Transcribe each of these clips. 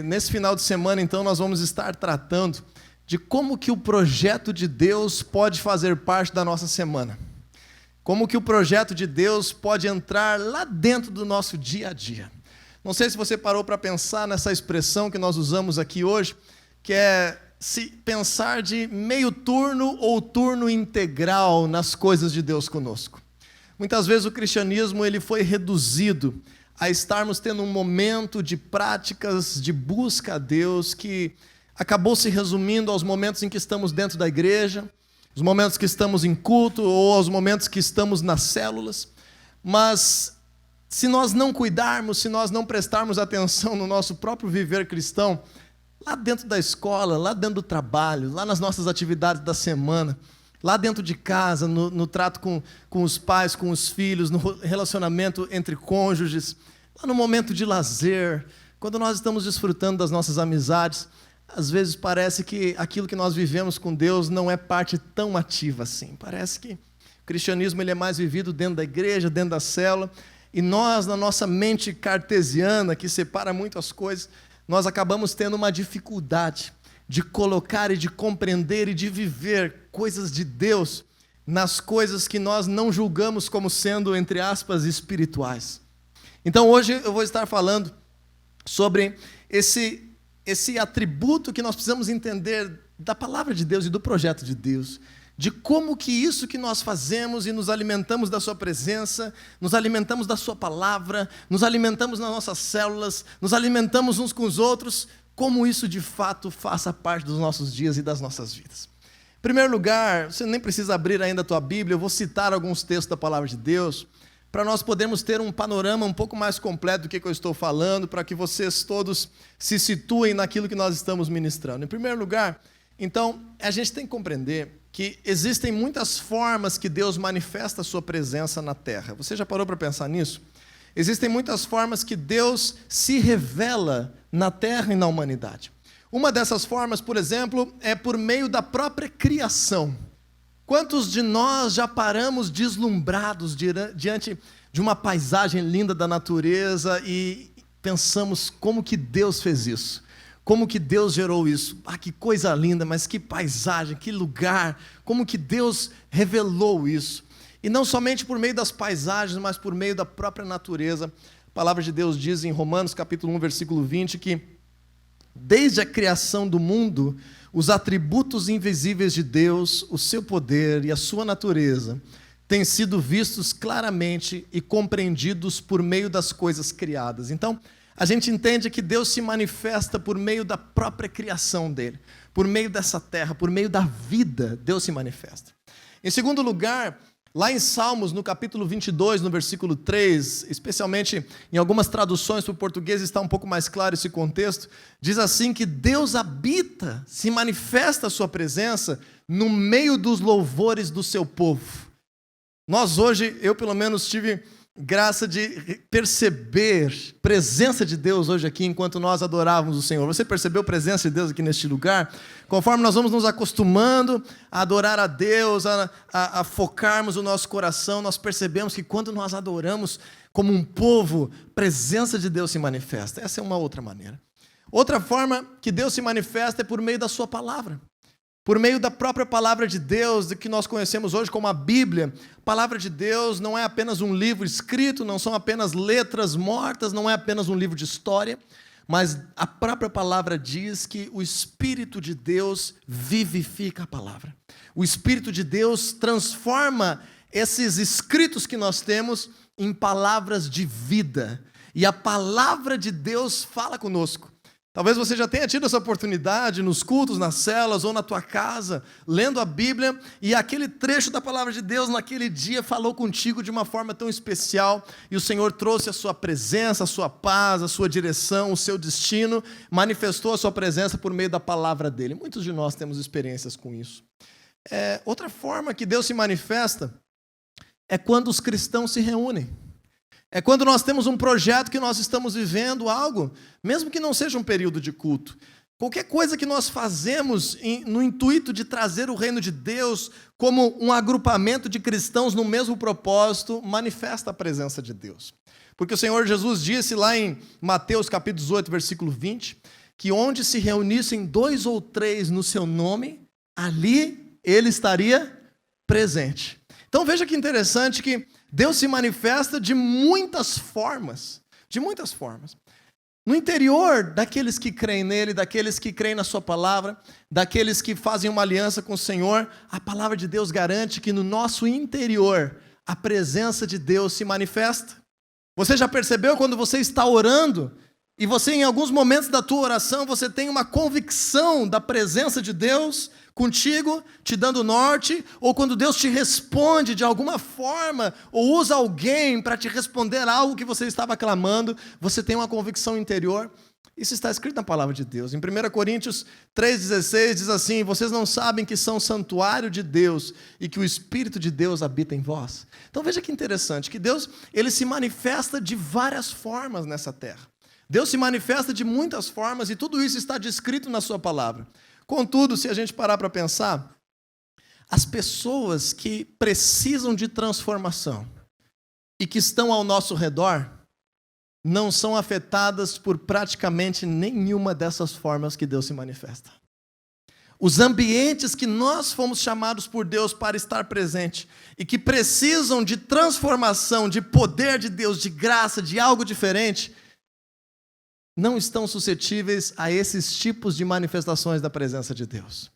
nesse final de semana, então, nós vamos estar tratando de como que o projeto de Deus pode fazer parte da nossa semana. Como que o projeto de Deus pode entrar lá dentro do nosso dia a dia. Não sei se você parou para pensar nessa expressão que nós usamos aqui hoje, que é se pensar de meio turno ou turno integral nas coisas de Deus conosco. Muitas vezes o cristianismo ele foi reduzido a estarmos tendo um momento de práticas de busca a Deus que acabou se resumindo aos momentos em que estamos dentro da igreja, os momentos que estamos em culto ou aos momentos que estamos nas células. Mas se nós não cuidarmos, se nós não prestarmos atenção no nosso próprio viver cristão, lá dentro da escola, lá dentro do trabalho, lá nas nossas atividades da semana, lá dentro de casa, no trato com os pais, com os filhos, no relacionamento entre cônjuges, lá no momento de lazer, quando nós estamos desfrutando das nossas amizades, às vezes parece que aquilo que nós vivemos com Deus não é parte tão ativa assim. Parece que o cristianismo ele é mais vivido dentro da igreja, dentro da célula, e nós, na nossa mente cartesiana, que separa muito as coisas, nós acabamos tendo uma dificuldade de colocar e de compreender e de viver coisas de Deus nas coisas que nós não julgamos como sendo, entre aspas, espirituais. Então hoje eu vou estar falando sobre esse atributo que nós precisamos entender da palavra de Deus e do projeto de Deus, de como que isso que nós fazemos e nos alimentamos da sua presença, nos alimentamos da sua palavra, nos alimentamos nas nossas células, nos alimentamos uns com os outros, como isso de fato faça parte dos nossos dias e das nossas vidas. Em primeiro lugar, você nem precisa abrir ainda a tua Bíblia, eu vou citar alguns textos da palavra de Deus, para nós podermos ter um panorama um pouco mais completo do que eu estou falando, para que vocês todos se situem naquilo que nós estamos ministrando. Em primeiro lugar, então, a gente tem que compreender que existem muitas formas que Deus manifesta a sua presença na terra. Você já parou para pensar nisso? Existem muitas formas que Deus se revela na terra e na humanidade. Uma dessas formas, por exemplo, é por meio da própria criação. Quantos de nós já paramos deslumbrados diante de uma paisagem linda da natureza e pensamos como que Deus fez isso? Como que Deus gerou isso? Ah, que coisa linda, mas que paisagem, que lugar, como que Deus revelou isso? E não somente por meio das paisagens, mas por meio da própria natureza. A palavra de Deus diz em Romanos capítulo 1, versículo 20, que desde a criação do mundo, os atributos invisíveis de Deus, o seu poder e a sua natureza, têm sido vistos claramente e compreendidos por meio das coisas criadas. Então, a gente entende que Deus se manifesta por meio da própria criação dele, por meio dessa terra, por meio da vida, Deus se manifesta. Em segundo lugar, lá em Salmos, no capítulo 22, no versículo 3, especialmente em algumas traduções para o português está um pouco mais claro esse contexto, diz assim que Deus habita, se manifesta a sua presença no meio dos louvores do seu povo. Nós hoje, eu pelo menos tive graça de perceber a presença de Deus hoje aqui enquanto nós adorávamos o Senhor. Você percebeu a presença de Deus aqui neste lugar? Conforme nós vamos nos acostumando a adorar a Deus, a focarmos o nosso coração, nós percebemos que quando nós adoramos como um povo, a presença de Deus se manifesta. Essa é uma outra maneira. Outra forma que Deus se manifesta é por meio da sua palavra. Por meio da própria palavra de Deus, que nós conhecemos hoje como a Bíblia. A palavra de Deus não é apenas um livro escrito, não são apenas letras mortas, não é apenas um livro de história, mas a própria palavra diz que o Espírito de Deus vivifica a palavra. O Espírito de Deus transforma esses escritos que nós temos em palavras de vida. E a palavra de Deus fala conosco. Talvez você já tenha tido essa oportunidade nos cultos, nas celas ou na tua casa, lendo a Bíblia, e aquele trecho da palavra de Deus naquele dia falou contigo de uma forma tão especial, e o Senhor trouxe a sua presença, a sua paz, a sua direção, o seu destino, manifestou a sua presença por meio da palavra dele. Muitos de nós temos experiências com isso. Outra forma que Deus se manifesta é quando os cristãos se reúnem. É quando nós temos um projeto que nós estamos vivendo algo, mesmo que não seja um período de culto. Qualquer coisa que nós fazemos no intuito de trazer o reino de Deus como um agrupamento de cristãos no mesmo propósito, manifesta a presença de Deus. Porque o Senhor Jesus disse lá em Mateus capítulo 18, versículo 20, que onde se reunissem 2 ou 3 no seu nome, ali ele estaria presente. Então veja que interessante que Deus se manifesta de muitas formas. De muitas formas. No interior daqueles que creem nele, daqueles que creem na sua palavra, daqueles que fazem uma aliança com o Senhor, a palavra de Deus garante que no nosso interior a presença de Deus se manifesta. Você já percebeu quando você está orando e você em alguns momentos da tua oração você tem uma convicção da presença de Deus contigo, te dando norte, ou quando Deus te responde de alguma forma, ou usa alguém para te responder algo que você estava clamando, você tem uma convicção interior. Isso está escrito na palavra de Deus. Em 1 Coríntios 3,16 diz assim: vocês não sabem que são santuário de Deus e que o Espírito de Deus habita em vós? Então veja que interessante, que Deus ele se manifesta de várias formas nessa terra. Deus se manifesta de muitas formas e tudo isso está descrito na sua palavra. Contudo, se a gente parar para pensar, as pessoas que precisam de transformação e que estão ao nosso redor não são afetadas por praticamente nenhuma dessas formas que Deus se manifesta. Os ambientes que nós fomos chamados por Deus para estar presente e que precisam de transformação, de poder de Deus, de graça, de algo diferente, não estão suscetíveis a esses tipos de manifestações da presença de Deus.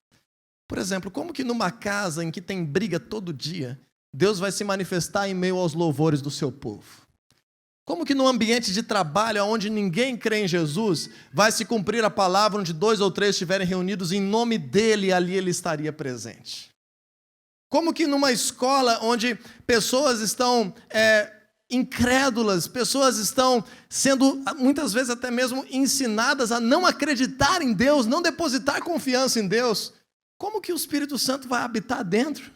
Por exemplo, como que numa casa em que tem briga todo dia, Deus vai se manifestar em meio aos louvores do seu povo? Como que num ambiente de trabalho onde ninguém crê em Jesus, vai se cumprir a palavra onde 2 ou 3 estiverem reunidos em nome dele, ali ele estaria presente? Como que numa escola onde pessoas estão incrédulas, pessoas estão sendo muitas vezes até mesmo ensinadas a não acreditar em Deus, não depositar confiança em Deus, como que o Espírito Santo vai habitar dentro?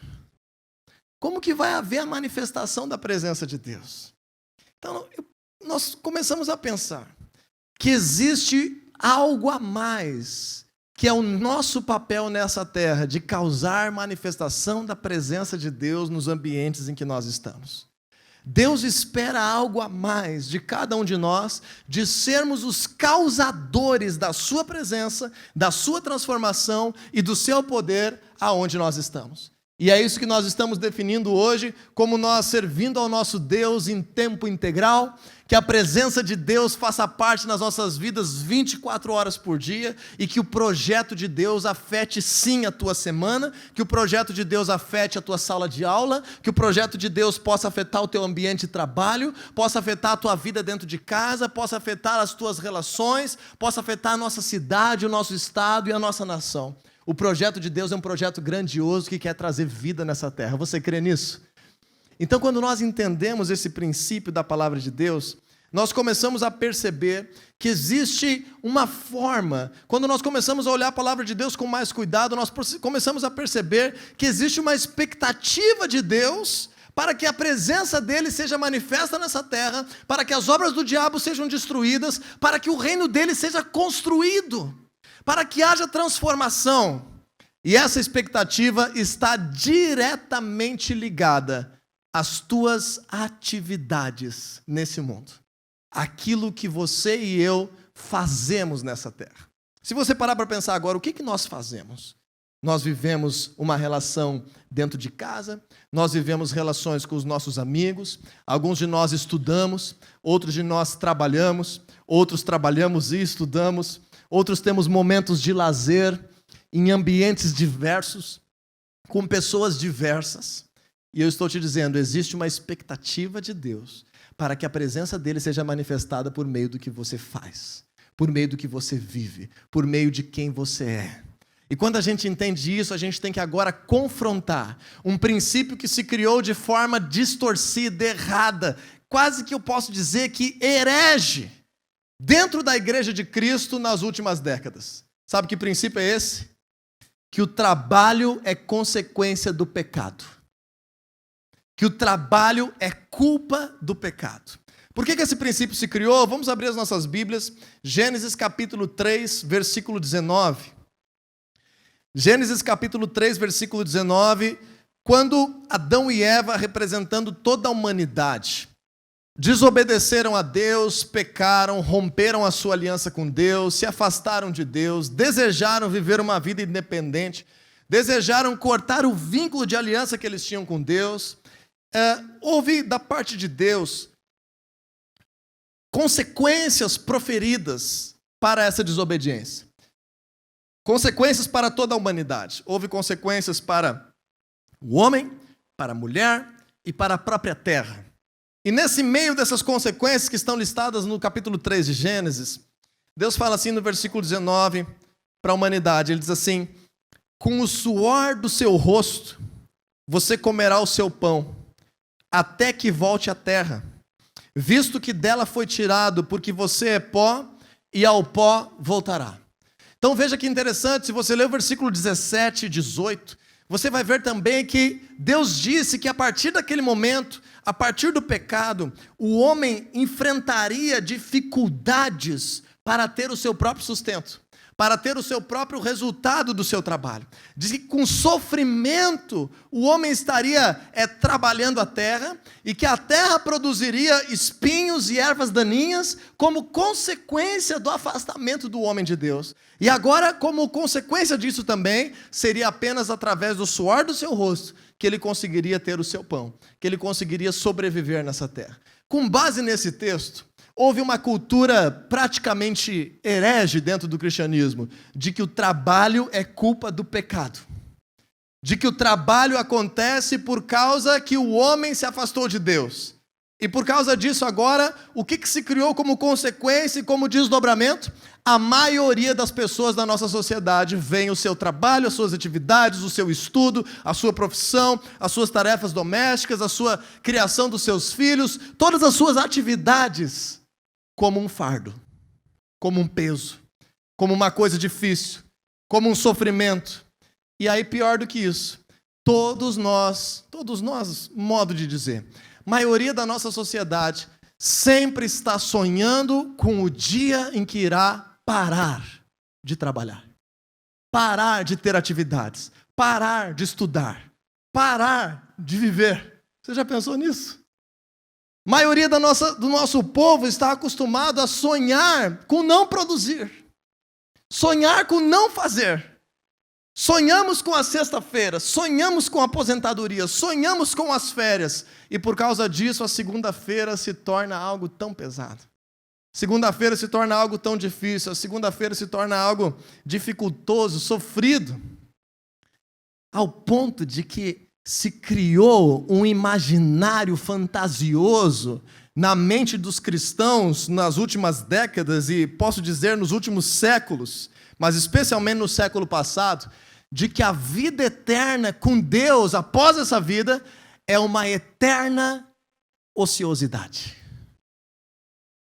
Como que vai haver a manifestação da presença de Deus? Então, nós começamos a pensar que existe algo a mais, que é o nosso papel nessa terra, de causar manifestação da presença de Deus nos ambientes em que nós estamos. Deus espera algo a mais de cada um de nós, de sermos os causadores da sua presença, da sua transformação e do seu poder aonde nós estamos. E é isso que nós estamos definindo hoje, como nós servindo ao nosso Deus em tempo integral, que a presença de Deus faça parte nas nossas vidas 24 horas por dia, e que o projeto de Deus afete sim a tua semana, que o projeto de Deus afete a tua sala de aula, que o projeto de Deus possa afetar o teu ambiente de trabalho, possa afetar a tua vida dentro de casa, possa afetar as tuas relações, possa afetar a nossa cidade, o nosso estado e a nossa nação. O projeto de Deus é um projeto grandioso que quer trazer vida nessa terra. Você crê nisso? Então, quando nós entendemos esse princípio da palavra de Deus, nós começamos a perceber que existe uma forma. Quando nós começamos a olhar a palavra de Deus com mais cuidado, nós começamos a perceber que existe uma expectativa de Deus para que a presença dele seja manifesta nessa terra, para que as obras do diabo sejam destruídas, para que o reino dele seja construído, para que haja transformação. E essa expectativa está diretamente ligada às tuas atividades nesse mundo. Aquilo que você e eu fazemos nessa terra. Se você parar para pensar agora, o que nós fazemos? Nós vivemos uma relação dentro de casa, nós vivemos relações com os nossos amigos, alguns de nós estudamos, outros de nós trabalhamos, outros trabalhamos e estudamos, outros temos momentos de lazer em ambientes diversos, com pessoas diversas. E eu estou te dizendo, existe uma expectativa de Deus para que a presença dele seja manifestada por meio do que você faz, por meio do que você vive, por meio de quem você é. E quando a gente entende isso, a gente tem que agora confrontar um princípio que se criou de forma distorcida, errada, quase que eu posso dizer que herege, dentro da igreja de Cristo nas últimas décadas. Sabe que princípio é esse? Que o trabalho é consequência do pecado. Que o trabalho é culpa do pecado. Por que esse princípio se criou? Vamos abrir as nossas Bíblias. Gênesis capítulo 3, versículo 19. Gênesis capítulo 3, versículo 19. Quando Adão e Eva, representando toda a humanidade, desobedeceram a Deus, pecaram, romperam a sua aliança com Deus, se afastaram de Deus, desejaram viver uma vida independente, desejaram cortar o vínculo de aliança que eles tinham com Deus. Houve da parte de Deus consequências proferidas para essa desobediência. Consequências para toda a humanidade. Houve consequências para o homem, para a mulher e para a própria terra. E nesse meio dessas consequências que estão listadas no capítulo 3 de Gênesis, Deus fala assim no versículo 19 para a humanidade. Ele diz assim: com o suor do seu rosto você comerá o seu pão, até que volte à terra, visto que dela foi tirado, porque você é pó, e ao pó voltará. Então veja que interessante, se você ler o versículo 17 e 18, você vai ver também que Deus disse que a partir daquele momento, a partir do pecado, o homem enfrentaria dificuldades para ter o seu próprio sustento, para ter o seu próprio resultado do seu trabalho. Diz que com sofrimento o homem estaria trabalhando a terra, e que a terra produziria espinhos e ervas daninhas como consequência do afastamento do homem de Deus. E agora, como consequência disso também, seria apenas através do suor do seu rosto que ele conseguiria ter o seu pão, que ele conseguiria sobreviver nessa terra. Com base nesse texto, houve uma cultura praticamente herege dentro do cristianismo, de que o trabalho é culpa do pecado. De que o trabalho acontece por causa que o homem se afastou de Deus. E por causa disso agora, o que se criou como consequência e como desdobramento? A maioria das pessoas da nossa sociedade vê o seu trabalho, as suas atividades, o seu estudo, a sua profissão, as suas tarefas domésticas, a sua criação dos seus filhos, todas as suas atividades como um fardo, como um peso, como uma coisa difícil, como um sofrimento. E aí, pior do que isso, todos nós, modo de dizer, maioria da nossa sociedade sempre está sonhando com o dia em que irá parar de trabalhar, parar de ter atividades, parar de estudar, parar de viver. Você já pensou nisso? A maioria do nosso povo está acostumado a sonhar com não produzir, sonhar com não fazer. Sonhamos com a sexta-feira, sonhamos com a aposentadoria, sonhamos com as férias, e por causa disso a segunda-feira se torna algo tão pesado. Segunda-feira se torna algo tão difícil, a segunda-feira se torna algo dificultoso, sofrido, ao ponto de que se criou um imaginário fantasioso na mente dos cristãos nas últimas décadas, e posso dizer nos últimos séculos, mas especialmente no século passado, de que a vida eterna com Deus, após essa vida, é uma eterna ociosidade.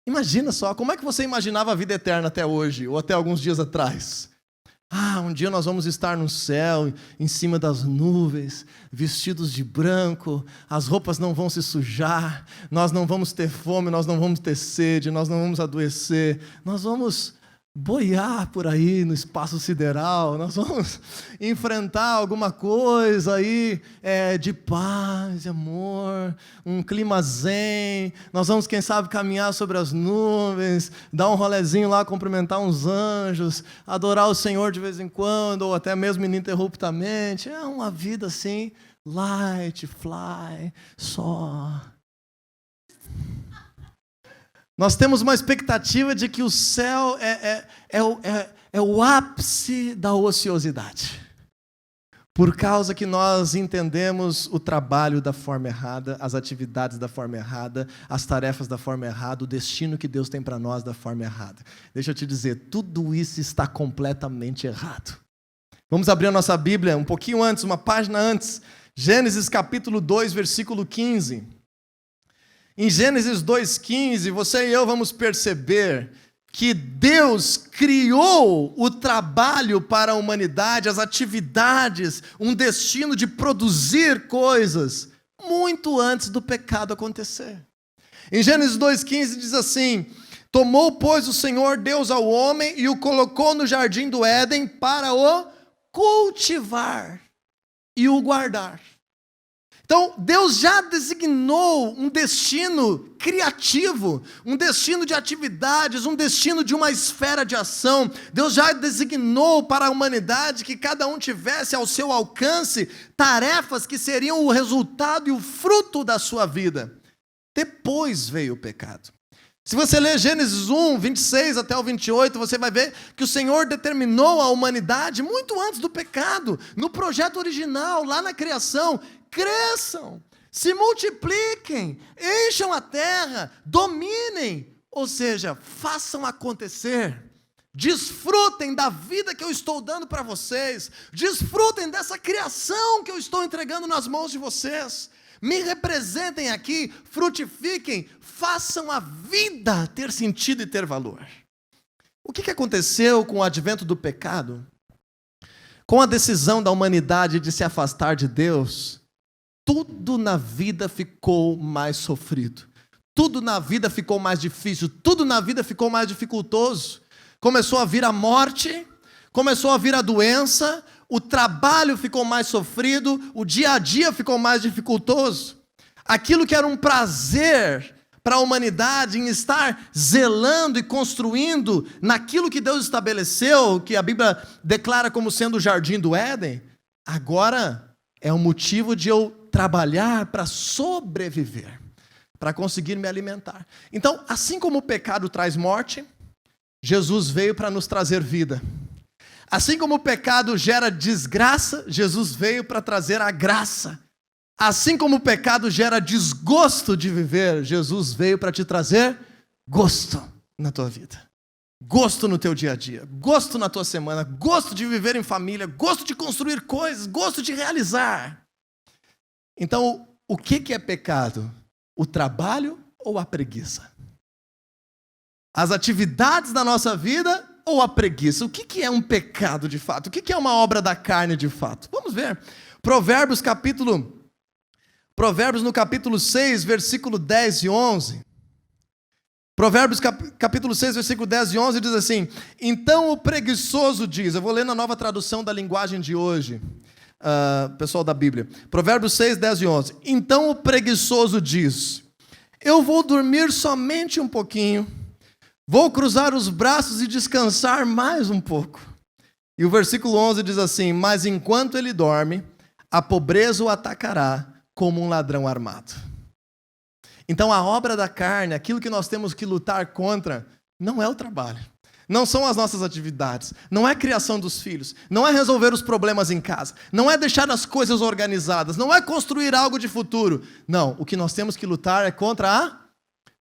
Imagina só, como é que você imaginava a vida eterna até hoje, ou até alguns dias atrás? Um dia nós vamos estar no céu, em cima das nuvens, vestidos de branco, as roupas não vão se sujar, nós não vamos ter fome, nós não vamos ter sede, nós não vamos adoecer, nós vamos boiar por aí no espaço sideral, nós vamos enfrentar alguma coisa aí de paz, de amor, um clima zen, nós vamos, quem sabe, caminhar sobre as nuvens, dar um rolezinho lá, cumprimentar uns anjos, adorar o Senhor de vez em quando, ou até mesmo ininterruptamente. É uma vida assim, light, fly, só. Nós temos uma expectativa de que o céu é o ápice da ociosidade. Por causa que nós entendemos o trabalho da forma errada, as atividades da forma errada, as tarefas da forma errada, o destino que Deus tem para nós da forma errada. Deixa eu te dizer, tudo isso está completamente errado. Vamos abrir a nossa Bíblia um pouquinho antes, uma página antes. Gênesis capítulo 2, versículo 15. Em Gênesis 2,15, você e eu vamos perceber que Deus criou o trabalho para a humanidade, as atividades, um destino de produzir coisas, muito antes do pecado acontecer. Em Gênesis 2,15 diz assim: tomou, pois, o Senhor Deus ao homem e o colocou no jardim do Éden para o cultivar e o guardar. Então, Deus já designou um destino criativo, um destino de atividades, um destino de uma esfera de ação. Deus já designou para a humanidade que cada um tivesse ao seu alcance tarefas que seriam o resultado e o fruto da sua vida. Depois veio o pecado. Se você ler Gênesis 1, 26 até o 28, você vai ver que o Senhor determinou a humanidade muito antes do pecado, no projeto original, lá na criação: cresçam, se multipliquem, encham a terra, dominem, ou seja, façam acontecer. Desfrutem da vida que eu estou dando para vocês, desfrutem dessa criação que eu estou entregando nas mãos de vocês. Me representem aqui, frutifiquem, façam a vida ter sentido e ter valor. O que aconteceu com o advento do pecado? Com a decisão da humanidade de se afastar de Deus, tudo na vida ficou mais sofrido. Tudo na vida ficou mais difícil, tudo na vida ficou mais dificultoso. Começou a vir a morte, começou a vir a doença, o trabalho ficou mais sofrido, o dia a dia ficou mais dificultoso. Aquilo que era um prazer para a humanidade em estar zelando e construindo naquilo que Deus estabeleceu, que a Bíblia declara como sendo o jardim do Éden, agora é um motivo de eu trabalhar para sobreviver, para conseguir me alimentar. Então, assim como o pecado traz morte, Jesus veio para nos trazer vida. Assim como o pecado gera desgraça, Jesus veio para trazer a graça. Assim como o pecado gera desgosto de viver, Jesus veio para te trazer gosto na tua vida. Gosto no teu dia a dia, gosto na tua semana, gosto de viver em família, gosto de construir coisas, gosto de realizar. Então, o que é pecado? O trabalho ou a preguiça? As atividades da nossa vida ou a preguiça? O que é um pecado de fato? O que é uma obra da carne de fato? Vamos ver. Provérbios no capítulo 6, versículo 10 e 11. Provérbios capítulo 6, versículo 10 e 11 diz assim: então o preguiçoso diz, eu vou ler na nova tradução da linguagem de hoje, pessoal da Bíblia. Provérbios 6, 10 e 11. Então o preguiçoso diz: eu vou dormir somente um pouquinho, vou cruzar os braços e descansar mais um pouco. E o versículo 11 diz assim: mas enquanto ele dorme, a pobreza o atacará como um ladrão armado. Então a obra da carne, aquilo que nós temos que lutar contra, não é o trabalho, não são as nossas atividades, não é a criação dos filhos, não é resolver os problemas em casa, não é deixar as coisas organizadas, não é construir algo de futuro. Não, o que nós temos que lutar é contra a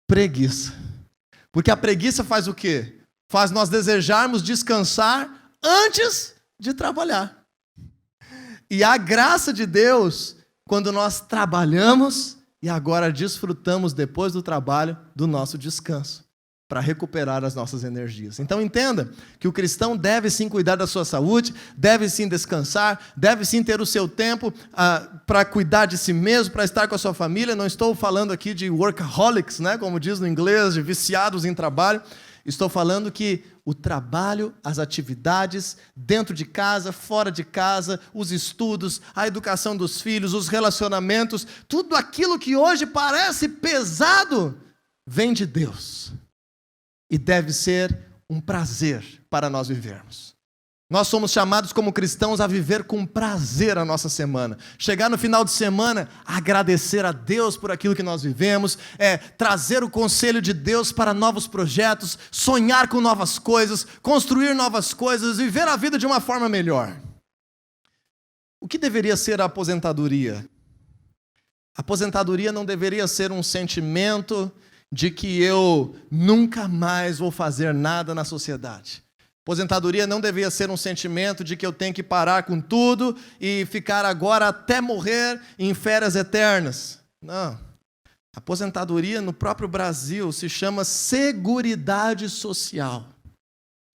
preguiça. Porque a preguiça faz o quê? Faz nós desejarmos descansar antes de trabalhar. E a graça de Deus, quando nós trabalhamos e agora desfrutamos depois do trabalho do nosso descanso, para recuperar as nossas energias. Então entenda que o cristão deve sim cuidar da sua saúde, deve sim descansar, deve sim ter o seu tempo para cuidar de si mesmo, para estar com a sua família. Não estou falando aqui de workaholics, né, como diz no inglês, de viciados em trabalho. Estou falando que o trabalho, as atividades, dentro de casa, fora de casa, os estudos, a educação dos filhos, os relacionamentos, tudo aquilo que hoje parece pesado, vem de Deus. E deve ser um prazer para nós vivermos. Nós somos chamados como cristãos a viver com prazer a nossa semana. Chegar no final de semana, agradecer a Deus por aquilo que nós vivemos, trazer o conselho de Deus para novos projetos, sonhar com novas coisas, construir novas coisas, viver a vida de uma forma melhor. O que deveria ser a aposentadoria? A aposentadoria não deveria ser um sentimento de que eu nunca mais vou fazer nada na sociedade. Aposentadoria não devia ser um sentimento de que eu tenho que parar com tudo e ficar agora até morrer em férias eternas. Não. Aposentadoria no próprio Brasil se chama seguridade social.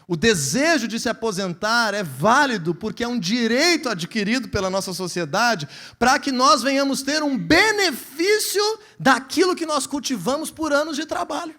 O desejo de se aposentar é válido porque é um direito adquirido pela nossa sociedade para que nós venhamos ter um benefício daquilo que nós cultivamos por anos de trabalho.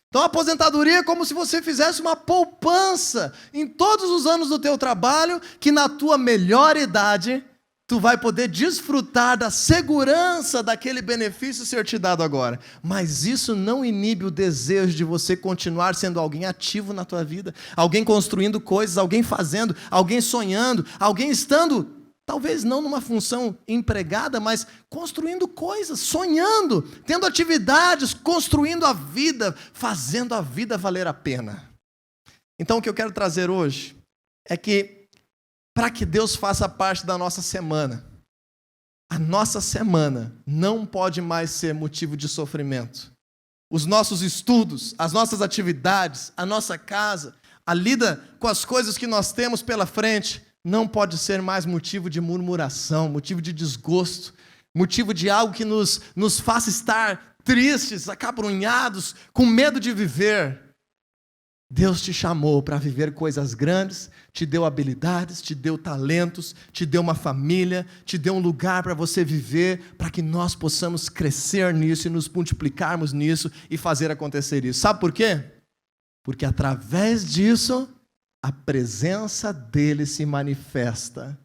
Então a aposentadoria é como se você fizesse uma poupança em todos os anos do teu trabalho, que na tua melhor idade tu vai poder desfrutar da segurança daquele benefício ser te dado agora. Mas isso não inibe o desejo de você continuar sendo alguém ativo na tua vida, alguém construindo coisas, alguém fazendo, alguém sonhando, alguém estando, talvez não numa função empregada, mas construindo coisas, sonhando, tendo atividades, construindo a vida, fazendo a vida valer a pena. Então o que eu quero trazer hoje é que, para que Deus faça parte da nossa semana, a nossa semana não pode mais ser motivo de sofrimento. Os nossos estudos, as nossas atividades, a nossa casa, a lida com as coisas que nós temos pela frente, não pode ser mais motivo de murmuração, motivo de desgosto, motivo de algo que nos faça estar tristes, acabrunhados, com medo de viver. Deus te chamou para viver coisas grandes, te deu habilidades, te deu talentos, te deu uma família, te deu um lugar para você viver, para que nós possamos crescer nisso e nos multiplicarmos nisso e fazer acontecer isso. Sabe por quê? Porque através disso, a presença dele se manifesta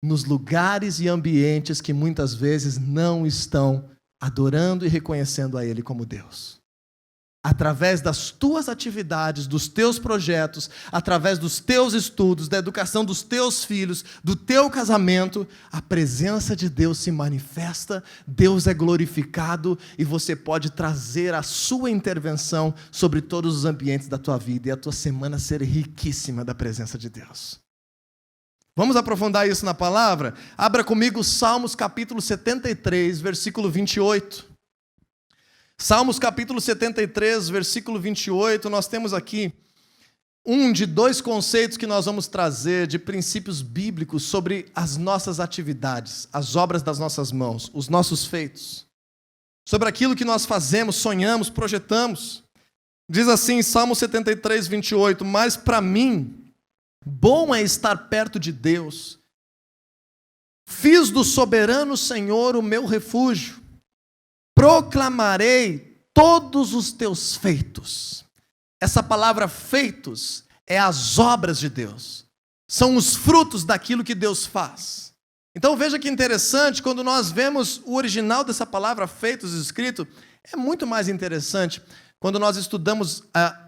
nos lugares e ambientes que muitas vezes não estão adorando e reconhecendo a ele como Deus. Através das tuas atividades, dos teus projetos, através dos teus estudos, da educação dos teus filhos, do teu casamento, a presença de Deus se manifesta, Deus é glorificado e você pode trazer a sua intervenção sobre todos os ambientes da tua vida e a tua semana ser riquíssima da presença de Deus. Vamos aprofundar isso na palavra? Abra comigo Salmos capítulo 73, versículo 28. Salmos capítulo 73, versículo 28, nós temos aqui um de dois conceitos que nós vamos trazer de princípios bíblicos sobre as nossas atividades, as obras das nossas mãos, os nossos feitos, sobre aquilo que nós fazemos, sonhamos, projetamos. Diz assim, Salmo 73, 28, mas para mim, bom é estar perto de Deus, fiz do soberano Senhor o meu refúgio, proclamarei todos os teus feitos. Essa palavra feitos é as obras de Deus. São os frutos daquilo que Deus faz. Então veja que interessante, quando nós vemos o original dessa palavra feitos escrito, é muito mais interessante quando nós estudamos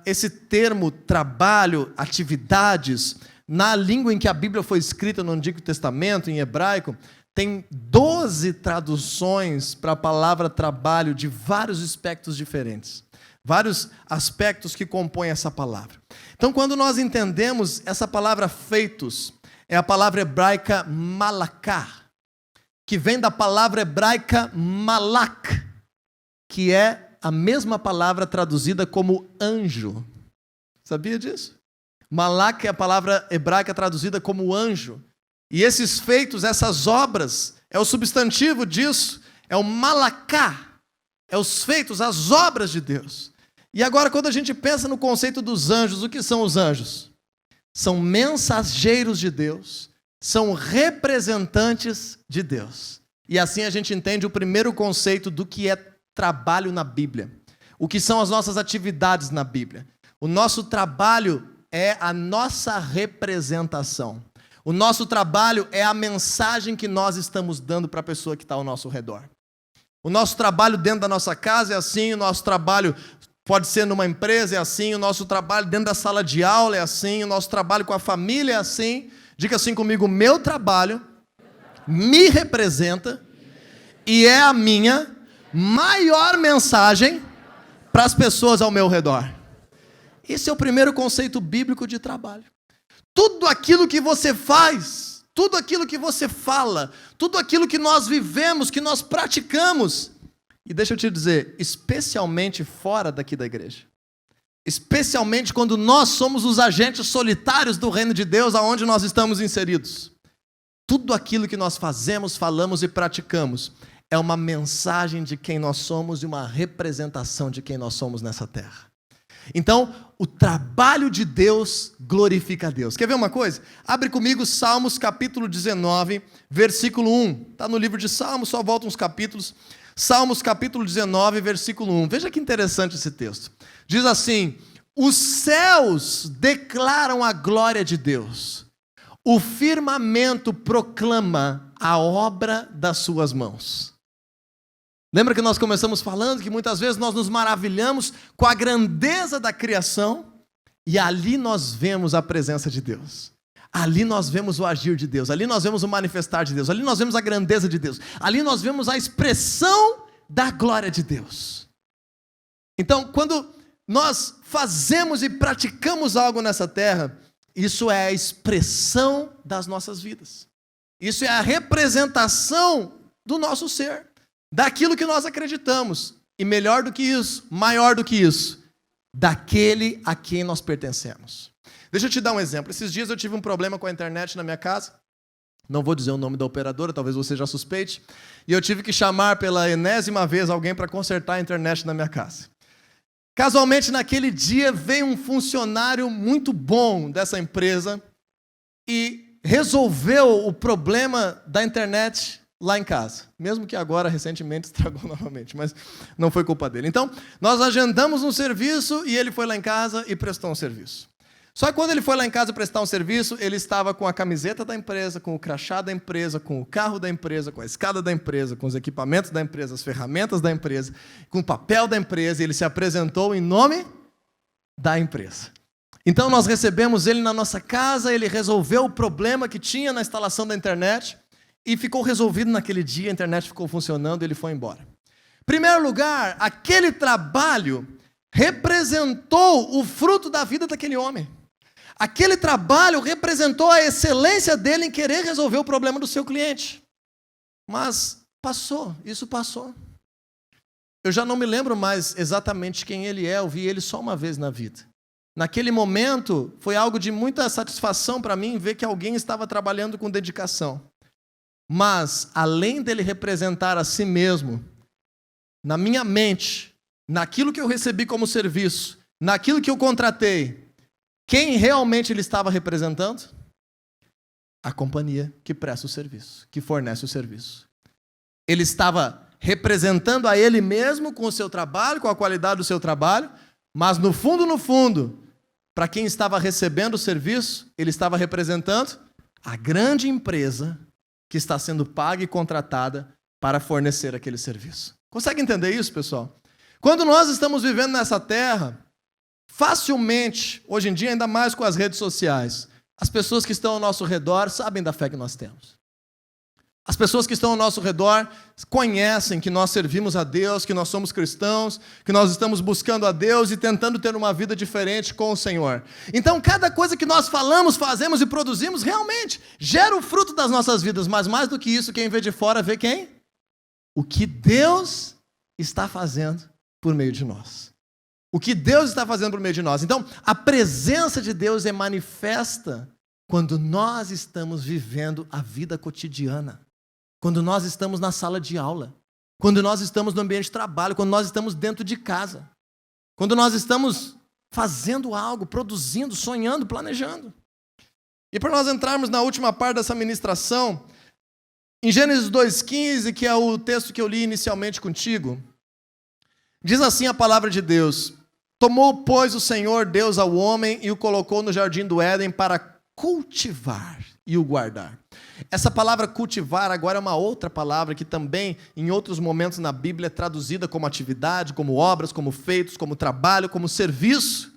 esse termo trabalho, atividades, na língua em que a Bíblia foi escrita no Antigo Testamento, em hebraico, tem 12 traduções para a palavra trabalho de vários aspectos diferentes. Vários aspectos que compõem essa palavra. Então, quando nós entendemos essa palavra feitos, é a palavra hebraica malaká, que vem da palavra hebraica malak, que é a mesma palavra traduzida como anjo. Sabia disso? Malak é a palavra hebraica traduzida como anjo. E esses feitos, essas obras, é o substantivo disso, é o malaká, é os feitos, as obras de Deus. E agora, quando a gente pensa no conceito dos anjos, o que são os anjos? São mensageiros de Deus, são representantes de Deus. E assim a gente entende o primeiro conceito do que é trabalho na Bíblia. O que são as nossas atividades na Bíblia. O nosso trabalho é a nossa representação. O nosso trabalho é a mensagem que nós estamos dando para a pessoa que está ao nosso redor. O nosso trabalho dentro da nossa casa é assim, o nosso trabalho pode ser numa empresa, é assim, o nosso trabalho dentro da sala de aula é assim, o nosso trabalho com a família é assim. Diga assim comigo, o meu trabalho me representa e é a minha maior mensagem para as pessoas ao meu redor. Esse é o primeiro conceito bíblico de trabalho. Tudo aquilo que você faz, tudo aquilo que você fala, tudo aquilo que nós vivemos, que nós praticamos, e deixa eu te dizer, especialmente fora daqui da igreja, especialmente quando nós somos os agentes solitários do reino de Deus, aonde nós estamos inseridos, tudo aquilo que nós fazemos, falamos e praticamos, é uma mensagem de quem nós somos e uma representação de quem nós somos nessa terra. Então, o trabalho de Deus glorifica a Deus. Quer ver uma coisa? Abre comigo Salmos capítulo 19, versículo 1. Está no livro de Salmos, só volta uns capítulos. Salmos capítulo 19, versículo 1. Veja que interessante esse texto. Diz assim, os céus declaram a glória de Deus. O firmamento proclama a obra das suas mãos. Lembra que nós começamos falando que muitas vezes nós nos maravilhamos com a grandeza da criação e ali nós vemos a presença de Deus. Ali nós vemos o agir de Deus, ali nós vemos o manifestar de Deus, ali nós vemos a grandeza de Deus, ali nós vemos a expressão da glória de Deus. Então, quando nós fazemos e praticamos algo nessa terra, isso é a expressão das nossas vidas. Isso é a representação do nosso ser, daquilo que nós acreditamos. E melhor do que isso, maior do que isso, daquele a quem nós pertencemos. Deixa eu te dar um exemplo. Esses dias eu tive um problema com a internet na minha casa. Não vou dizer o nome da operadora, talvez você já suspeite. E eu tive que chamar pela enésima vez alguém para consertar a internet na minha casa. Casualmente, naquele dia, veio um funcionário muito bom dessa empresa e resolveu o problema da internet lá em casa. Mesmo que agora, recentemente, estragou novamente, mas não foi culpa dele. Então, nós agendamos um serviço e ele foi lá em casa e prestou um serviço. Só que quando ele foi lá em casa prestar um serviço, ele estava com a camiseta da empresa, com o crachá da empresa, com o carro da empresa, com a escada da empresa, com os equipamentos da empresa, as ferramentas da empresa, com o papel da empresa, e ele se apresentou em nome da empresa. Então nós recebemos ele na nossa casa, ele resolveu o problema que tinha na instalação da internet e ficou resolvido naquele dia, a internet ficou funcionando e ele foi embora. Em primeiro lugar, aquele trabalho representou o fruto da vida daquele homem. Aquele trabalho representou a excelência dele em querer resolver o problema do seu cliente. Mas passou, isso passou. Eu já não me lembro mais exatamente quem ele é, eu vi ele só uma vez na vida. Naquele momento, foi algo de muita satisfação para mim ver que alguém estava trabalhando com dedicação. Mas, além dele representar a si mesmo, na minha mente, naquilo que eu recebi como serviço, naquilo que eu contratei, quem realmente ele estava representando? A companhia que presta o serviço, que fornece o serviço. Ele estava representando a ele mesmo com o seu trabalho, com a qualidade do seu trabalho, mas no fundo, para quem estava recebendo o serviço, ele estava representando a grande empresa que está sendo paga e contratada para fornecer aquele serviço. Consegue entender isso, pessoal? Quando nós estamos vivendo nessa terra, facilmente, hoje em dia, ainda mais com as redes sociais, as pessoas que estão ao nosso redor sabem da fé que nós temos. As pessoas que estão ao nosso redor conhecem que nós servimos a Deus, que nós somos cristãos, que nós estamos buscando a Deus e tentando ter uma vida diferente com o Senhor. Então, cada coisa que nós falamos, fazemos e produzimos, realmente gera o fruto das nossas vidas. Mas mais do que isso, quem vê de fora vê quem? O que Deus está fazendo por meio de nós. O que Deus está fazendo por meio de nós. Então, a presença de Deus é manifesta quando nós estamos vivendo a vida cotidiana. Quando nós estamos na sala de aula. Quando nós estamos no ambiente de trabalho. Quando nós estamos dentro de casa. Quando nós estamos fazendo algo, produzindo, sonhando, planejando. E para nós entrarmos na última parte dessa ministração, em Gênesis 2,15, que é o texto que eu li inicialmente contigo, diz assim a palavra de Deus: tomou, pois, o Senhor Deus ao homem e o colocou no jardim do Éden para cultivar e o guardar. Essa palavra cultivar agora é uma outra palavra que também, em outros momentos na Bíblia, é traduzida como atividade, como obras, como feitos, como trabalho, como serviço.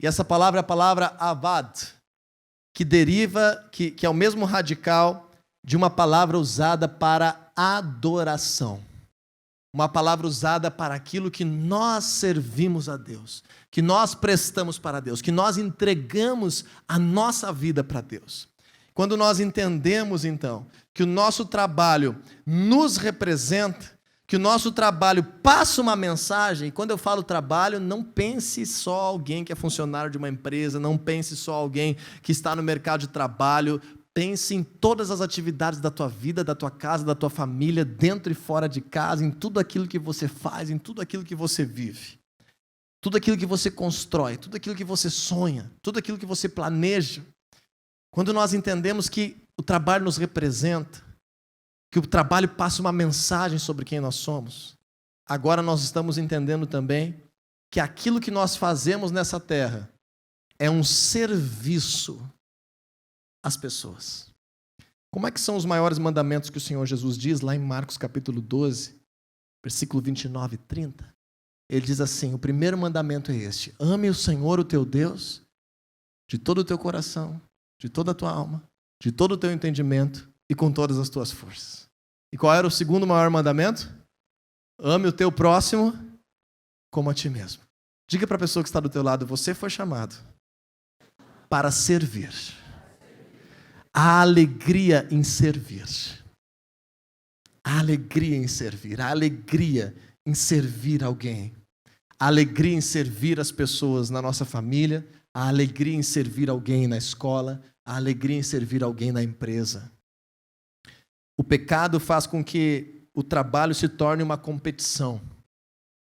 E essa palavra é a palavra avad, que deriva, que é o mesmo radical de uma palavra usada para adoração. Uma palavra usada para aquilo que nós servimos a Deus, que nós prestamos para Deus, que nós entregamos a nossa vida para Deus. Quando nós entendemos, então, que o nosso trabalho nos representa, que o nosso trabalho passa uma mensagem, e quando eu falo trabalho, não pense só alguém que é funcionário de uma empresa, não pense só alguém que está no mercado de trabalho. Pense em todas as atividades da tua vida, da tua casa, da tua família, dentro e fora de casa, em tudo aquilo que você faz, em tudo aquilo que você vive. Tudo aquilo que você constrói, tudo aquilo que você sonha, tudo aquilo que você planeja. Quando nós entendemos que o trabalho nos representa, que o trabalho passa uma mensagem sobre quem nós somos, agora nós estamos entendendo também que aquilo que nós fazemos nessa terra é um serviço as pessoas. Como é que são os maiores mandamentos que o Senhor Jesus diz lá em Marcos capítulo 12, versículo 29 e 30? Ele diz assim, o primeiro mandamento é este: ame o Senhor, o teu Deus, de todo o teu coração, de toda a tua alma, de todo o teu entendimento e com todas as tuas forças. E qual era o segundo maior mandamento? Ame o teu próximo como a ti mesmo. Diga para a pessoa que está do teu lado, você foi chamado para servir. A alegria em servir. A alegria em servir. A alegria em servir alguém. A alegria em servir as pessoas na nossa família. A alegria em servir alguém na escola. A alegria em servir alguém na empresa. O pecado faz com que o trabalho se torne uma competição.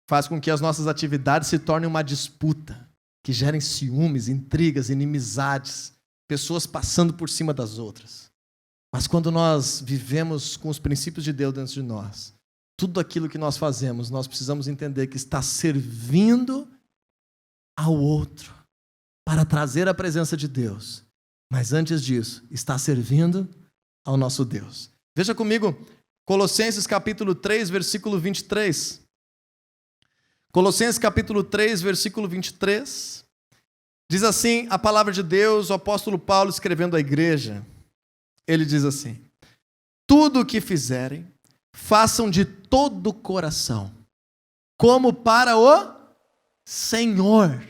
Faz com que as nossas atividades se tornem uma disputa, que gerem ciúmes, intrigas, inimizades, pessoas passando por cima das outras. Mas quando nós vivemos com os princípios de Deus dentro de nós, tudo aquilo que nós fazemos, nós precisamos entender que está servindo ao outro, para trazer a presença de Deus. Mas antes disso, está servindo ao nosso Deus. Veja comigo, Colossenses capítulo 3, versículo 23. Colossenses capítulo 3, versículo 23. Diz assim a palavra de Deus, o apóstolo Paulo escrevendo à igreja. Ele diz assim: tudo o que fizerem, façam de todo o coração, como para o Senhor,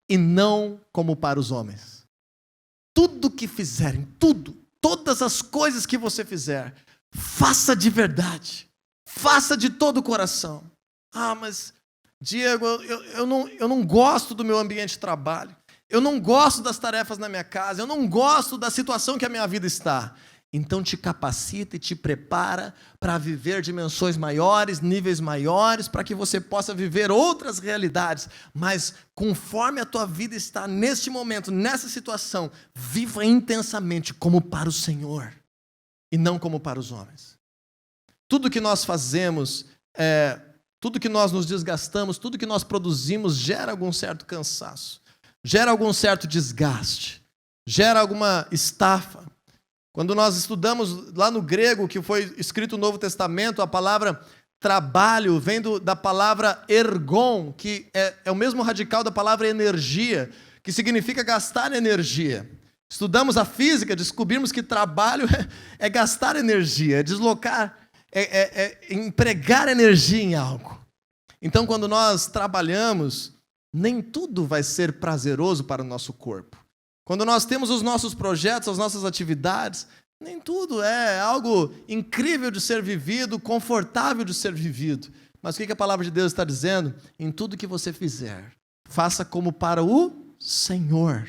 e não como para os homens. Tudo o que fizerem, todas as coisas que você fizer, faça de verdade, faça de todo o coração. Ah, mas Diego, eu não gosto do meu ambiente de trabalho, eu não gosto das tarefas na minha casa, eu não gosto da situação que a minha vida está. Então te capacita e te prepara para viver dimensões maiores, níveis maiores, para que você possa viver outras realidades. Mas conforme a tua vida está neste momento, nessa situação, viva intensamente como para o Senhor e não como para os homens. Tudo que nós fazemos, tudo que nós nos desgastamos, tudo que nós produzimos gera algum certo cansaço, gera algum certo desgaste, gera alguma estafa. Quando nós estudamos lá no grego, que foi escrito o Novo Testamento, a palavra trabalho vem da palavra ergon, que é o mesmo radical da palavra energia, que significa gastar energia. Estudamos a física, descobrimos que trabalho é gastar energia, é deslocar, é empregar energia em algo. Então, quando nós trabalhamos, nem tudo vai ser prazeroso para o nosso corpo. Quando nós temos os nossos projetos, as nossas atividades, nem tudo é algo incrível de ser vivido, confortável de ser vivido. Mas o que a palavra de Deus está dizendo? Em tudo que você fizer, faça como para o Senhor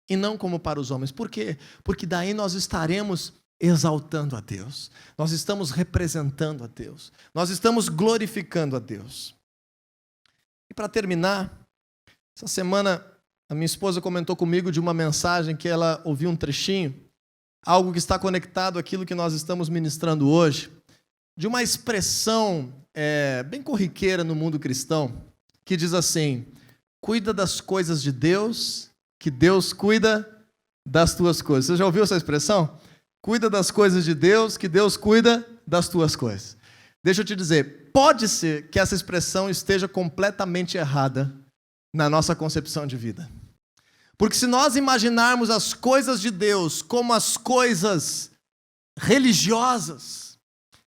e não como para os homens. Por quê? Porque daí nós estaremos exaltando a Deus. Nós estamos representando a Deus. Nós estamos glorificando a Deus. E para terminar, essa semana a minha esposa comentou comigo de uma mensagem que ela ouviu um trechinho, algo que está conectado àquilo que nós estamos ministrando hoje, de uma expressão bem corriqueira no mundo cristão, que diz assim: cuida das coisas de Deus, que Deus cuida das tuas coisas. Você já ouviu essa expressão? Cuida das coisas de Deus, que Deus cuida das tuas coisas. Deixa eu te dizer, pode ser que essa expressão esteja completamente errada na nossa concepção de vida. Porque se nós imaginarmos as coisas de Deus como as coisas religiosas,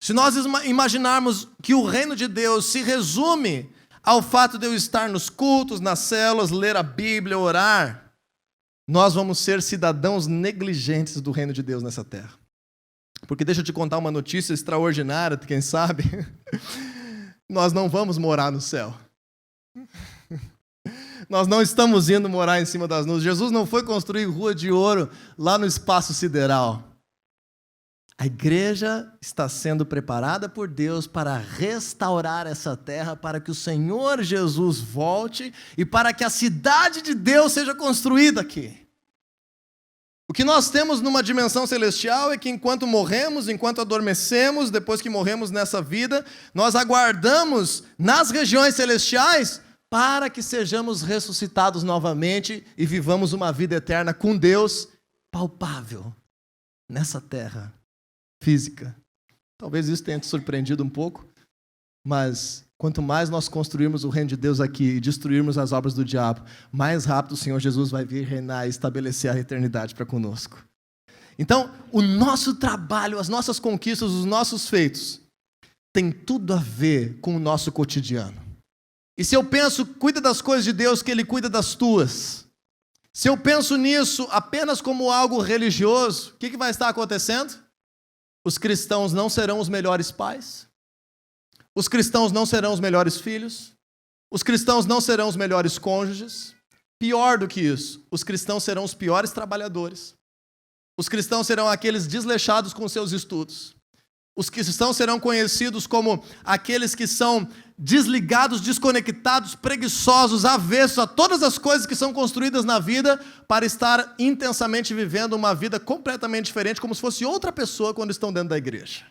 se nós imaginarmos que o reino de Deus se resume ao fato de eu estar nos cultos, nas células, ler a Bíblia, orar, nós vamos ser cidadãos negligentes do reino de Deus nessa terra. Porque deixa eu te contar uma notícia extraordinária, quem sabe, nós não vamos morar no céu. Nós não estamos indo morar em cima das nuvens. Jesus não foi construir rua de ouro lá no espaço sideral. A igreja está sendo preparada por Deus para restaurar essa terra, para que o Senhor Jesus volte e para que a cidade de Deus seja construída aqui. O que nós temos numa dimensão celestial é que enquanto morremos, enquanto adormecemos, depois que morremos nessa vida, nós aguardamos nas regiões celestiais para que sejamos ressuscitados novamente e vivamos uma vida eterna com Deus palpável, nessa terra física. Talvez isso tenha te surpreendido um pouco, mas quanto mais nós construirmos o reino de Deus aqui e destruirmos as obras do diabo, mais rápido o Senhor Jesus vai vir reinar e estabelecer a eternidade para conosco. Então, o nosso trabalho, as nossas conquistas, os nossos feitos, tem tudo a ver com o nosso cotidiano. E se eu penso, cuida das coisas de Deus, que Ele cuida das tuas. Se eu penso nisso apenas como algo religioso, o que vai estar acontecendo? Os cristãos não serão os melhores pais. Os cristãos não serão os melhores filhos. Os cristãos não serão os melhores cônjuges. Pior do que isso, os cristãos serão os piores trabalhadores. Os cristãos serão aqueles desleixados com seus estudos. Os cristãos serão conhecidos como aqueles que são desligados, desconectados, preguiçosos, avessos a todas as coisas que são construídas na vida para estar intensamente vivendo uma vida completamente diferente, como se fosse outra pessoa quando estão dentro da igreja.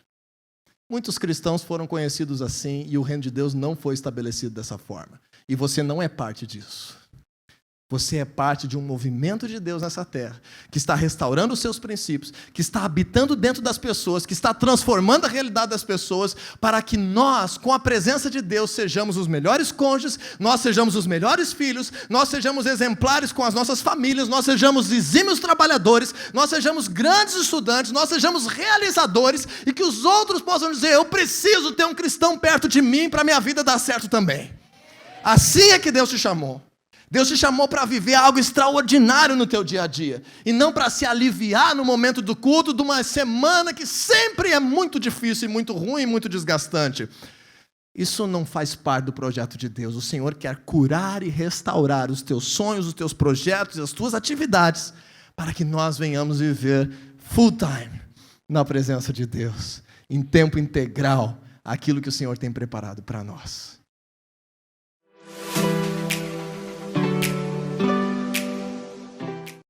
Muitos cristãos foram conhecidos assim e o reino de Deus não foi estabelecido dessa forma. E você não é parte disso. Você é parte de um movimento de Deus nessa terra, que está restaurando os seus princípios, que está habitando dentro das pessoas, que está transformando a realidade das pessoas, para que nós, com a presença de Deus, sejamos os melhores cônjuges, nós sejamos os melhores filhos, nós sejamos exemplares com as nossas famílias, nós sejamos exímios trabalhadores, nós sejamos grandes estudantes, nós sejamos realizadores, e que os outros possam dizer, eu preciso ter um cristão perto de mim para minha vida dar certo também. Assim é que Deus te chamou. Deus te chamou para viver algo extraordinário no teu dia a dia. E não para se aliviar no momento do culto de uma semana que sempre é muito difícil, muito ruim, muito desgastante. Isso não faz parte do projeto de Deus. O Senhor quer curar e restaurar os teus sonhos, os teus projetos e as tuas atividades, para que nós venhamos viver full time na presença de Deus, em tempo integral, aquilo que o Senhor tem preparado para nós.